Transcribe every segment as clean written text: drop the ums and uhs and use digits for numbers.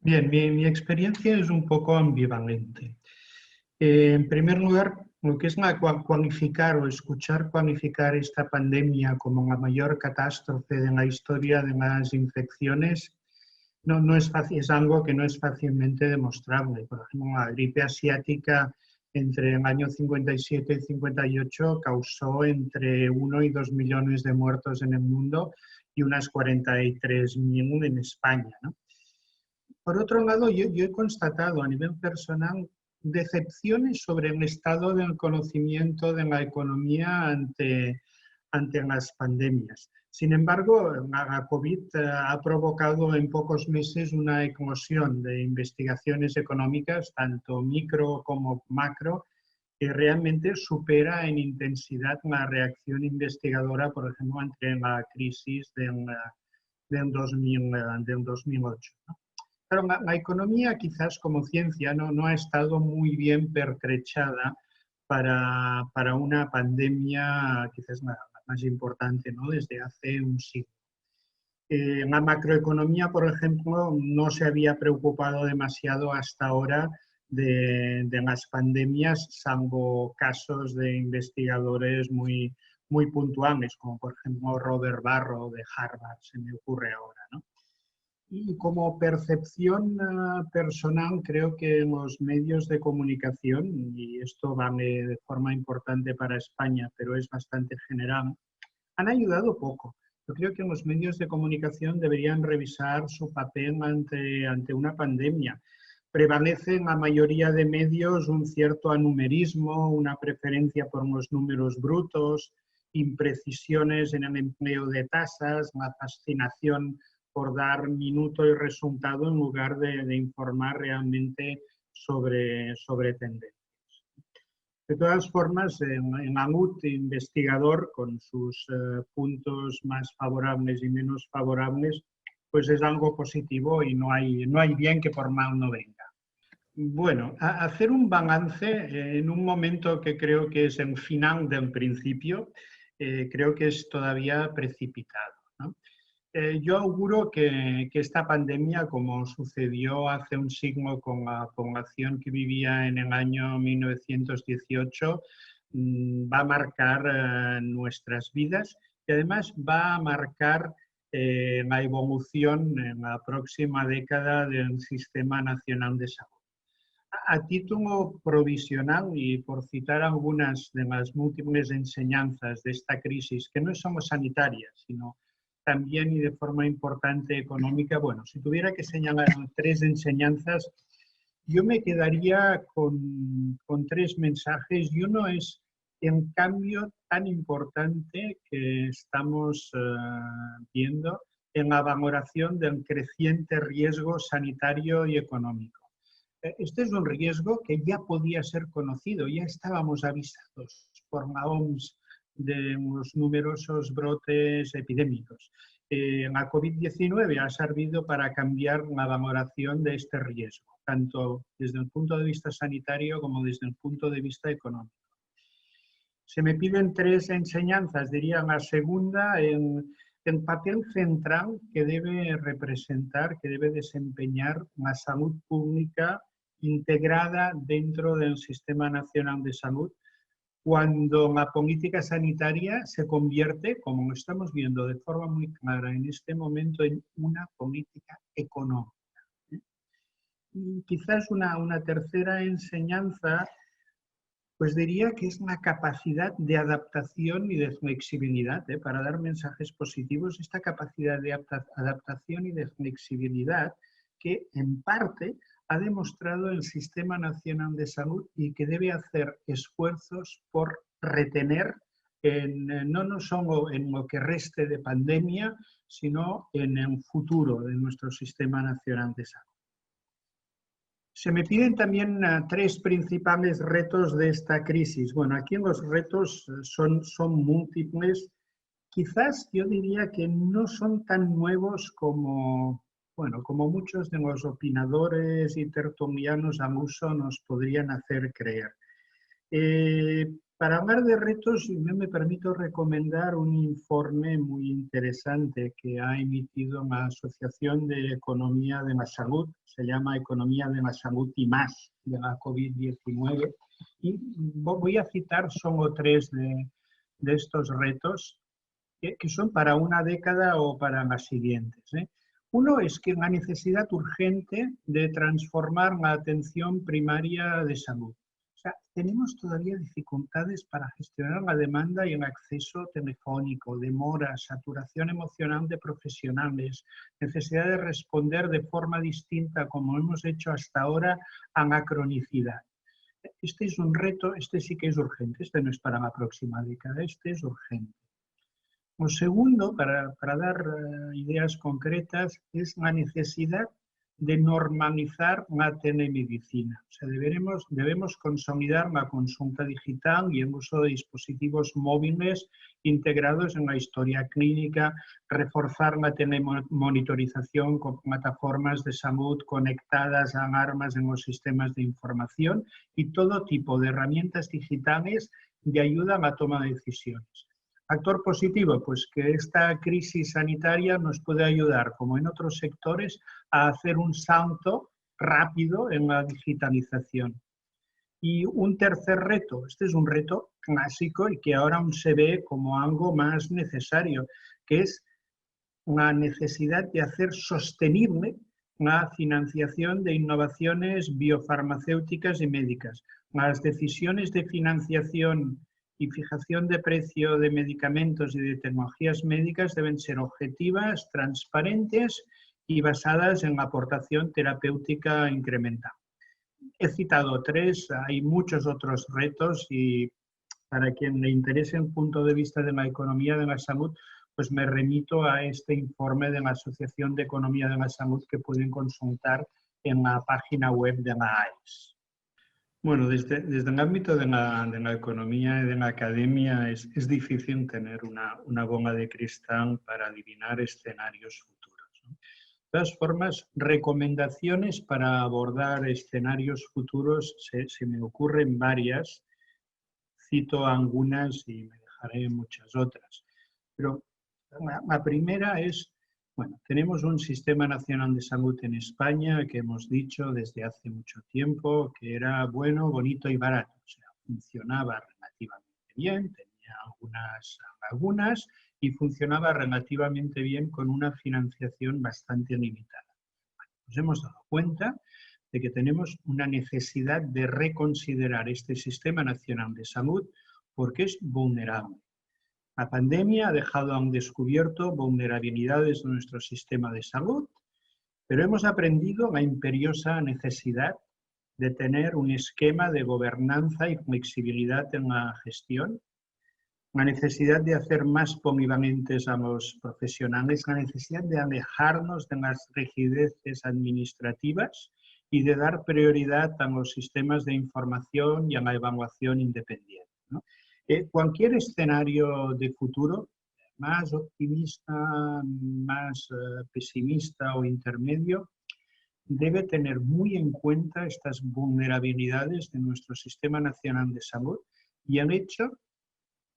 Bien, mi experiencia es un poco ambivalente. En primer lugar, lo que es cuantificar o escuchar cuantificar esta pandemia como la mayor catástrofe de la historia de las infecciones no es fácil, es algo que no es fácilmente demostrable. Por ejemplo, la gripe asiática entre el año 57 y 58 causó entre 1 y 2 millones de muertos en el mundo y unas 43.000 en España, ¿no? Por otro lado, yo he constatado a nivel personal decepciones sobre el estado del conocimiento de la economía ante las pandemias. Sin embargo, la COVID ha provocado en pocos meses una eclosión de investigaciones económicas, tanto micro como macro, que realmente supera en intensidad la reacción investigadora, por ejemplo, ante la crisis del 2008, ¿no? Pero la economía quizás como ciencia no ha estado muy bien pertrechada para una pandemia quizás la más importante, ¿no?, desde hace un siglo. La macroeconomía, por ejemplo, no se había preocupado demasiado hasta ahora de las pandemias, salvo casos de investigadores muy puntuales, como por ejemplo Robert Barro de Harvard, se me ocurre ahora, ¿no? Y como percepción personal, creo que los medios de comunicación, y esto vale de forma importante para España, pero es bastante general, han ayudado poco. Yo creo que los medios de comunicación deberían revisar su papel ante una pandemia. Prevalece en la mayoría de medios un cierto anumerismo, una preferencia por los números brutos, imprecisiones en el empleo de tasas, la fascinación por dar minuto y resultado en lugar de informar realmente sobre tendencias. De todas formas, en Amut, investigador, con sus puntos más favorables y menos favorables, pues es algo positivo y no hay bien que por mal no venga. Bueno, hacer un balance en un momento que creo que es el final del principio, creo que es todavía precipitado, ¿no? Yo auguro que esta pandemia, como sucedió hace un siglo con la población que vivía en el año 1918, va a marcar nuestras vidas y además va a marcar la evolución en la próxima década del Sistema Nacional de Salud. A título provisional, y por citar algunas de las múltiples enseñanzas de esta crisis, que no son sanitarias, sino también y de forma importante económica, bueno, si tuviera que señalar 3 enseñanzas, yo me quedaría con 3 mensajes, y uno es el cambio tan importante que estamos viendo en la valoración del creciente riesgo sanitario y económico. Este es un riesgo que ya podía ser conocido, ya estábamos avisados por la OMS de los numerosos brotes epidémicos. La COVID-19 ha servido para cambiar la valoración de este riesgo, tanto desde el punto de vista sanitario como desde el punto de vista económico. Se me piden 3 enseñanzas, diría la segunda, el papel central que debe representar, que debe desempeñar la salud pública integrada dentro del Sistema Nacional de Salud, cuando la política sanitaria se convierte, como lo estamos viendo de forma muy clara en este momento, en una política económica. Y quizás una tercera enseñanza, pues diría que es la capacidad de adaptación y de flexibilidad, para dar mensajes positivos, esta capacidad de adaptación y de flexibilidad que en parte ha demostrado el Sistema Nacional de Salud y que debe hacer esfuerzos por retener, no solo en lo que reste de pandemia, sino en el futuro de nuestro Sistema Nacional de Salud. Se me piden también 3 principales retos de esta crisis. Bueno, aquí los retos son múltiples. Quizás yo diría que no son tan nuevos como muchos de los opinadores y tertulianos al uso nos podrían hacer creer. Para hablar de retos, yo me permito recomendar un informe muy interesante que ha emitido la Asociación de Economía de la Salud, se llama Economía de la Salud y más, de la COVID-19, y voy a citar solo tres de estos retos que son para una década o para las siguientes. Uno es que la necesidad urgente de transformar la atención primaria de salud. O sea, tenemos todavía dificultades para gestionar la demanda y el acceso telefónico, demoras, saturación emocional de profesionales, necesidad de responder de forma distinta, como hemos hecho hasta ahora, a la cronicidad. Este es un reto, este sí que es urgente, este no es para la próxima década, este es urgente. Lo segundo, para dar ideas concretas, es la necesidad de normalizar la telemedicina. O sea, debemos consolidar la consulta digital y el uso de dispositivos móviles integrados en la historia clínica, reforzar la telemonitorización con plataformas de salud conectadas a alarmas en los sistemas de información y todo tipo de herramientas digitales de ayuda a la toma de decisiones. Actor positivo, pues que esta crisis sanitaria nos puede ayudar, como en otros sectores, a hacer un salto rápido en la digitalización. Y un tercer reto, este es un reto clásico y que ahora aún se ve como algo más necesario, que es la necesidad de hacer sostenible la financiación de innovaciones biofarmacéuticas y médicas. Las decisiones de financiación y fijación de precio de medicamentos y de tecnologías médicas deben ser objetivas, transparentes y basadas en la aportación terapéutica incremental. He citado tres, hay muchos otros retos y para quien le interese el punto de vista de la economía de la salud, pues me remito a este informe de la Asociación de Economía de la Salud que pueden consultar en la página web de la AES. Bueno, desde el ámbito de la economía y de la academia es difícil tener una bola de cristal para adivinar escenarios futuros, ¿no? De todas formas, recomendaciones para abordar escenarios futuros se me ocurren varias. Cito algunas y me dejaré muchas otras. Pero la primera es, bueno, tenemos un sistema nacional de salud en España que hemos dicho desde hace mucho tiempo que era bueno, bonito y barato. O sea, funcionaba relativamente bien, tenía algunas lagunas y funcionaba relativamente bien con una financiación bastante limitada. Nos hemos dado cuenta de que tenemos una necesidad de reconsiderar este sistema nacional de salud porque es vulnerable. La pandemia ha dejado a un descubierto vulnerabilidades de nuestro sistema de salud, pero hemos aprendido la imperiosa necesidad de tener un esquema de gobernanza y flexibilidad en la gestión, la necesidad de hacer más polivalentes a los profesionales, la necesidad de alejarnos de las rigideces administrativas y de dar prioridad a los sistemas de información y a la evaluación independiente, ¿no? Cualquier escenario de futuro, más optimista, más pesimista o intermedio, debe tener muy en cuenta estas vulnerabilidades de nuestro Sistema Nacional de Salud y el hecho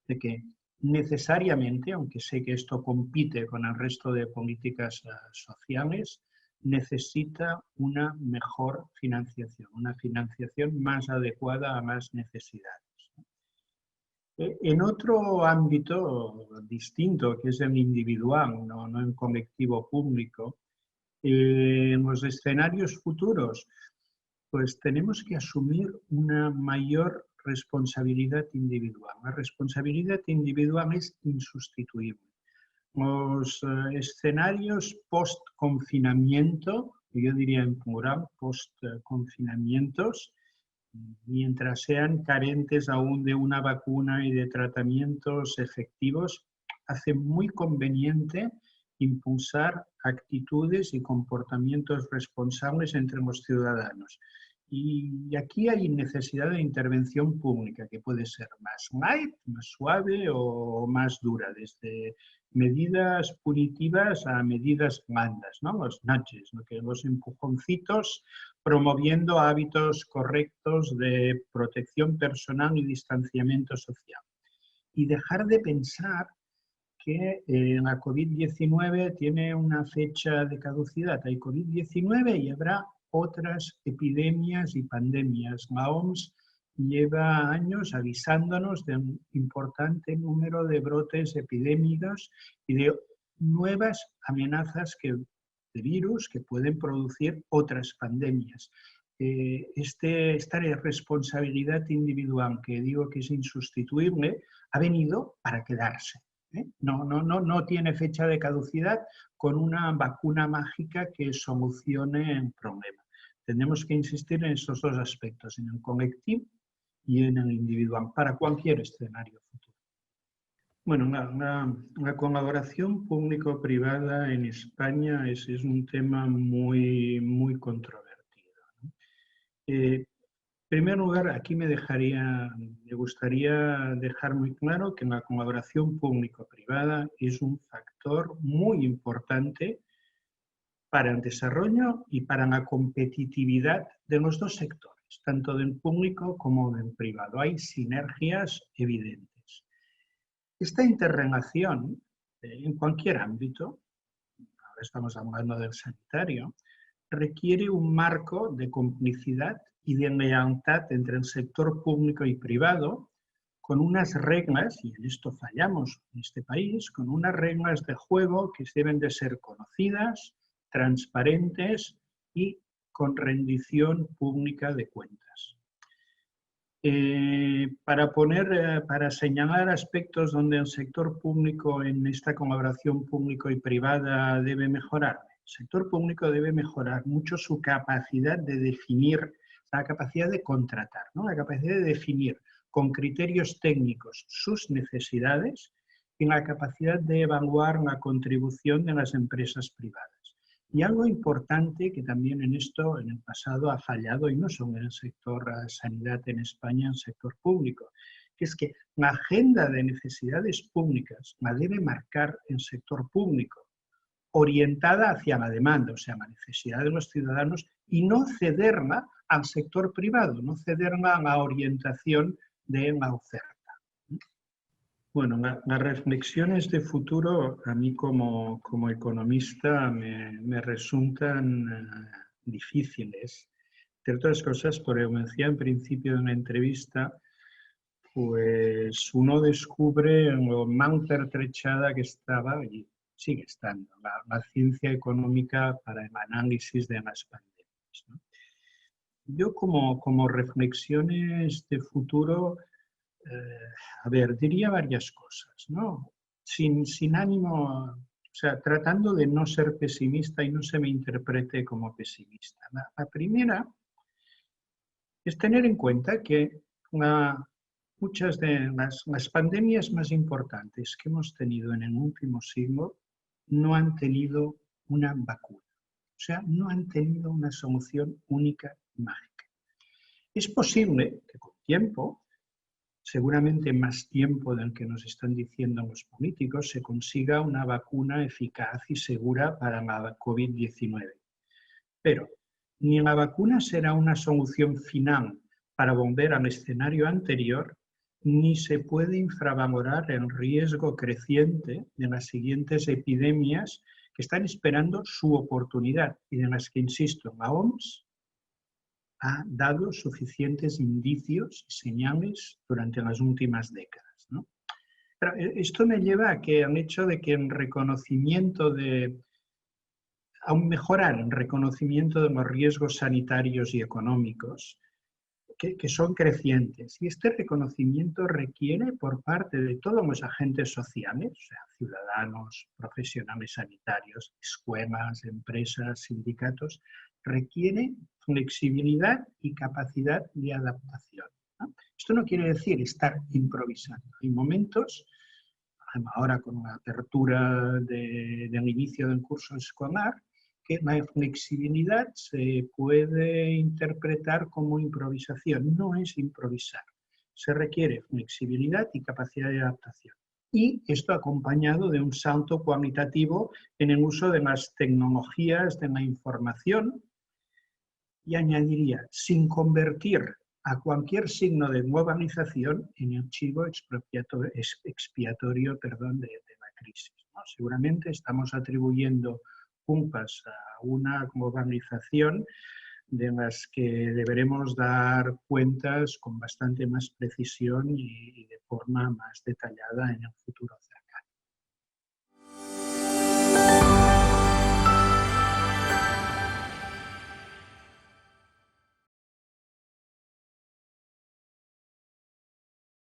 de que necesariamente, aunque sé que esto compite con el resto de políticas sociales, necesita una mejor financiación, una financiación más adecuada a las necesidades. En otro ámbito distinto, que es el individual, no en colectivo público, en los escenarios futuros, pues tenemos que asumir una mayor responsabilidad individual. La responsabilidad individual es insustituible. Los escenarios post-confinamiento, yo diría en plural, post-confinamientos, mientras sean carentes aún de una vacuna y de tratamientos efectivos, hace muy conveniente impulsar actitudes y comportamientos responsables entre los ciudadanos. Y aquí hay necesidad de intervención pública, que puede ser más light, más suave o más dura, desde medidas punitivas a medidas blandas, ¿no? Los nudges, los empujoncitos promoviendo hábitos correctos de protección personal y distanciamiento social. Y dejar de pensar que la COVID-19 tiene una fecha de caducidad. Hay COVID-19 y habrá otras epidemias y pandemias. La OMS lleva años avisándonos de un importante número de brotes epidémicos y de nuevas amenazas de virus que pueden producir otras pandemias. Esta responsabilidad individual, que digo que es insustituible, ha venido para quedarse. No tiene fecha de caducidad con una vacuna mágica que solucione el problema. Tenemos que insistir en estos dos aspectos, en el colectivo y en el individual, para cualquier escenario futuro. Bueno, la colaboración público-privada en España es un tema muy controvertido, ¿no? En primer lugar, aquí me gustaría dejar muy claro que la colaboración público-privada es un factor muy importante para el desarrollo y para la competitividad de los dos sectores, tanto del público como del privado. Hay sinergias evidentes. Esta interrelación, en cualquier ámbito, ahora estamos hablando del sanitario, requiere un marco de complicidad y de lealtad entre el sector público y privado, con unas reglas, y en esto fallamos en este país, con unas reglas de juego que deben de ser conocidas, transparentes y con rendición pública de cuentas. Para señalar aspectos donde el sector público en esta colaboración público y privada debe mejorar. El sector público debe mejorar mucho su capacidad de definir, la capacidad de contratar, ¿no? La capacidad de definir con criterios técnicos sus necesidades y la capacidad de evaluar la contribución de las empresas privadas. Y algo importante que también en esto, en el pasado, ha fallado, y no solo en el sector sanidad en España, en el sector público, que es que la agenda de necesidades públicas la debe marcar el sector público, orientada hacia la demanda, o sea, la necesidad de los ciudadanos, y no cederla al sector privado, no cederla a la orientación de la oferta. Bueno, las reflexiones de futuro a mí como economista me resultan difíciles. Entre otras cosas, porque como decía en principio de una entrevista, pues uno descubre lo mal pertrechada que estaba y sigue estando la ciencia económica para el análisis de las pandemias, ¿no? Yo como reflexiones de futuro, diría varias cosas, ¿no? Sin ánimo, o sea, tratando de no ser pesimista y no se me interprete como pesimista. La primera es tener en cuenta que muchas de las pandemias más importantes que hemos tenido en el último siglo no han tenido una vacuna, o sea, no han tenido una solución única y mágica. Es posible que con tiempo, seguramente más tiempo del que nos están diciendo los políticos, se consiga una vacuna eficaz y segura para la COVID-19. Pero ni la vacuna será una solución final para volver al escenario anterior, ni se puede infravalorar el riesgo creciente de las siguientes epidemias que están esperando su oportunidad y de las que, insisto, la OMS ha dado suficientes indicios y señales durante las últimas décadas, ¿no? Pero esto me lleva a que al hecho de que en reconocimiento aún mejorar el reconocimiento de los riesgos sanitarios y económicos, que son crecientes. Y este reconocimiento requiere por parte de todos los agentes sociales, o sea, ciudadanos, profesionales sanitarios, escuelas, empresas, sindicatos, requiere flexibilidad y capacidad de adaptación, ¿no? Esto no quiere decir estar improvisando. Hay momentos, ahora con la apertura del inicio del curso escolar, que la flexibilidad se puede interpretar como improvisación. No es improvisar. Se requiere flexibilidad y capacidad de adaptación. Y esto acompañado de un salto cualitativo en el uso de las tecnologías de la información y añadiría, sin convertir a cualquier signo de globalización en el chivo expiatorio de la crisis, ¿no? Seguramente estamos atribuyendo culpas a una globalización de las que deberemos dar cuentas con bastante más precisión y de forma más detallada en el futuro.